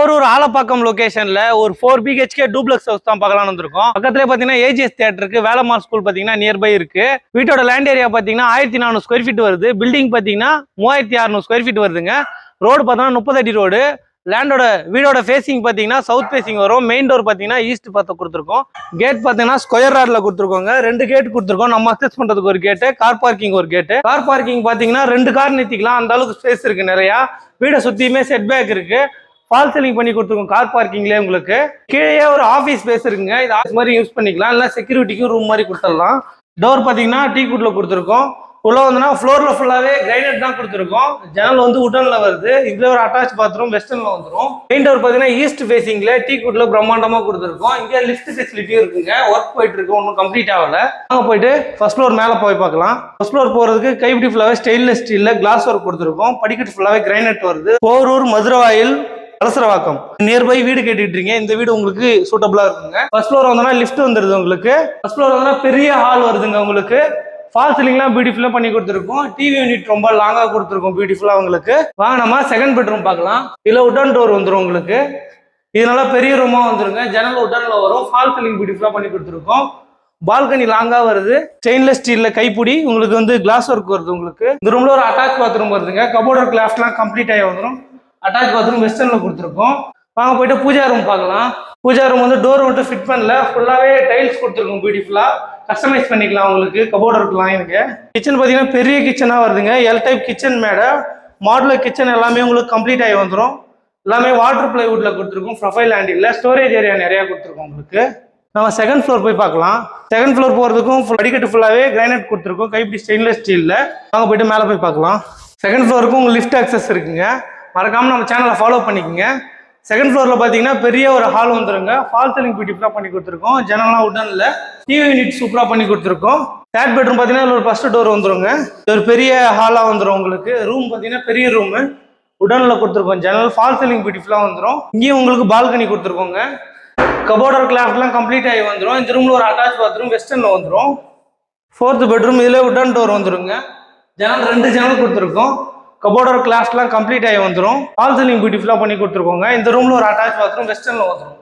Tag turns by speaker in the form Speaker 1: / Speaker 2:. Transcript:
Speaker 1: ஒரு ஆலப்பாக்கம் லொகேஷன்ல ஒரு 4 BHK duplex house தான் பார்க்கலாம் வந்திருக்கோம். பக்கத்துல பாத்தீங்கன்னா ஏஜிஎஸ் தியேட்டருக்கு வேலம்மாள் ஸ்கூல் பாத்தீங்கன்னா நியர்பை இருக்கு. வீட்டோட லேண்ட் ஏரியா பாத்தீங்கன்னா 1400 ஸ்கொயர் ஃபீட் வருது. பில்டிங் பாத்தீங்கன்னா 3600 ஸ்கொயர் ஃபீட் வருதுங்க. ரோடு பார்த்தோம்னா 30 அடி ரோடு. வீடோட ஃபேசிங் பாத்தீங்கன்னா சவுத் ஃபேசிங் வரும். மெயின் டோர் பாத்தீங்கன்னா ஈஸ்ட் பார்த்து கொடுத்துருக்கோம். கேட் பாத்தீங்கன்னா ஸ்கொயர் ராட்ல கொடுத்துருக்கோங்க. 2 கேட் கொடுத்துருக்கோம். நம்ம அக்சஸ் பண்றதுக்கு ஒரு கேட்டு, கார் பார்க்கிங் ஒரு கேட்டு. கார் பார்க்கிங் பாத்தீங்கன்னா 2 கார் நிறுத்திக்கலாம், அந்த அளவுக்கு ஸ்பேஸ் இருக்கு நிறையா. வீடை சுத்தியுமே செட் பேக் இருக்கு. ஃபால் சீலிங் பண்ணி கொடுத்துருக்கோம். கார் பார்க்கிங்லேயே உங்களுக்கு கீழே ஒரு ஆஃபீஸ் ஸ்பேஸ் இருக்குங்க. இது ஆஃபீஸ் மாதிரி யூஸ் பண்ணிக்கலாம், இல்லை செக்யூரிட்டிக்கும் ரூம் மாதிரி கொடுத்துடலாம். டோர் பார்த்தீங்கன்னா டீக்குட்ல கொடுத்துருக்கோம். உள்ள வந்துன்னா ஃப்ளோர்ல ஃபுல்லாவே கிரைனைட் தான் கொடுத்துருக்கோம். ஜன்னல் வந்து உடன்ல வருது. இதுல ஒரு அட்டாச் பாத்ரூம் வெஸ்டர்ன்ல வந்துடும். மெயின் டோர் பார்த்தீங்கன்னா ஈஸ்ட் ஃபேசிங்ல டீக்குட்ல பிரம்மாண்டமா கொடுத்துருக்கோம். இங்கே லிஃப்ட் ஃபெசிலிட்டியும் இருக்குங்க. ஒர்க் போயிட்டு இருக்கு, ஒன்றும் கம்ப்ளீட் ஆகல. நாங்கள் போயிட்டு ஃபர்ஸ்ட் ஃப்ளோர் மேலே போய் பார்க்கலாம். ஃபர்ஸ்ட் ஃப்ளோர் போறதுக்கு கைப்பிடி ஃபுல்லாவே ஸ்டெயின்லெஸ் ஸ்டீல்ல கிளாஸ் ஒர்க் கொடுத்துருக்கோம். படிக்கட்டு ஃபுல்லாவே கிரைனைட் வருது. போரூர் மதுரவாயில் வலசரவாக்கம் நியர்பை வீடு கேட்டுட்டு இருக்கீங்க. இந்த வீடு உங்களுக்கு சூட்டபிளா இருக்குங்க. ஃபர்ஸ்ட் ஃப்ளோர் வந்தோம்னா லிஃப்ட் வந்துருது உங்களுக்கு. ஃபர்ஸ்ட் ஃப்ளோர் வந்தோம்னா பெரிய ஹால் வருதுங்க உங்களுக்கு. ஃபால் சீலிங்லாம் பியூட்டிஃபுல்லா பண்ணி கொடுத்துருக்கோம். டிவி யூனிட் ரொம்ப லாங்கா கொடுத்துருக்கோம் பியூட்டிஃபுல்லா உங்களுக்கு. வாங்க நம்ம செகண்ட் பெட்ரூம் பார்க்கலாம். இதுல உடன் டோர் வந்துடும் உங்களுக்கு. இது நல்லா பெரிய ரூமா வந்துருங்க. ஜன்னல் உடன்ல வரும். ஃபால் சீலிங் பியூட்டிஃபுல்லா பண்ணி கொடுத்துருக்கோம். பால்கனி லாங்கா வருது. ஸ்டெயின்லெஸ் ஸ்டீல்ல கைப்பிடி உங்களுக்கு வந்து கிளாஸ் ஒர்க் வருது உங்களுக்கு. இந்த ரூம்ல ஒரு அட்டாச் பாத்ரூம் வருதுங்க. கபோர்ட் கிளாஸ்லாம் கம்ப்ளீட் ஆகி வந்துடும். அட்டாச் பாத்ரூம் வெஸ்டர்ன்ல கொடுத்துருக்கோம். வாங்க போயிட்டு பூஜா ரூம் பார்க்கலாம். பூஜா ரூம் வந்து டோர் மட்டும் ஃபிட் பண்ணல, ஃபுல்லாவே டைல்ஸ் கொடுத்துருக்கோம். பியூட்டிஃபுல்லா கஸ்டமைஸ் பண்ணிக்கலாம் உங்களுக்கு. கபோர்ட் இருக்கலாம். எனக்கு கிச்சன் பார்த்தீங்கன்னா பெரிய கிச்சனா வருதுங்க. எல் டைப் கிச்சன் மேடை, மாடுலர் கிச்சன் எல்லாமே உங்களுக்கு கம்ப்ளீட் ஆகி வந்துடும். எல்லாமே வாட்டர் பிளைவுட்ல கொடுத்துருக்கோம். ப்ரொஃபைல் ஹேண்டில் ஸ்டோரேஜ் ஏரியா நிறைய கொடுத்துருக்கோம் உங்களுக்கு. நம்ம செகண்ட் ஃப்ளோர் போய் பார்க்கலாம். செகண்ட் ஃப்ளோர் போகிறதுக்கும் படிக்கட்டு ஃபுல்லாவே கிரைனைட் கொடுத்துருக்கோம். கைப்பிடி ஸ்டெயின்லெஸ் ஸ்டீல்ல. வாங்க போயிட்டு மேலே போய் பார்க்கலாம். செகண்ட் ஃப்ளோருக்கும் உங்களுக்கு லிஃப்ட் ஆக்சஸ் இருக்குங்க. மறக்காம நம்ம சேனலை ஃபாலோ பண்ணிக்கோங்க. செகண்ட் ஃப்ளோர்ல பாத்தீங்கன்னா பெரிய ஒரு ஹால் வந்துருங்க. ஃபால் சீலிங் பியூட்டிஃபுல்லா பண்ணி கொடுத்துருக்கோம். ஜன்னல்லாம் உடன்ல டிவி யூனிட் சூப்பரா பண்ணி கொடுத்துருக்கோம். தேர்ட் பெட்ரூம் பாத்தீங்கன்னா ஒரு ஃபர்ஸ்ட் டோர் வந்துருங்க. ஒரு பெரிய ஹாலா வந்துடும் உங்களுக்கு. ரூம் பாத்தீங்கன்னா பெரிய ரூம் உடன்ல கொடுத்துருக்கோம். ஜன்னல் ஃபால் சீலிங் பியூட்டிஃபுல்லா வந்துடும். இங்கேயும் உங்களுக்கு பால்கனி கொடுத்துருக்கோங்க. கபோர்டர் கிளாஸ்லாம் கம்ப்ளீட் ஆகி வந்துடும். இந்த ரூம்ல ஒரு அட்டாச் பாத்ரூம் வெஸ்டர்ன்ல வந்துடும். ஃபோர்த் பெட்ரூம் இதுல உடன் டோர் வந்துருங்க. ஜன்னல் 2 ஜன்னல் கொடுத்துருக்கோம். கபோர்டர் கிளாஸ்லாம் கம்ப்ளீட் ஆகி வந்துடும். ஃபால் சீலிங் பியூட்டிஃபுல்லா பண்ணி கொடுத்துருக்கோங்க. இந்த ரூம்ல ஒரு அட்டாச் பாத்ரூம் வெஸ்டர்ன்ல வந்துடும்.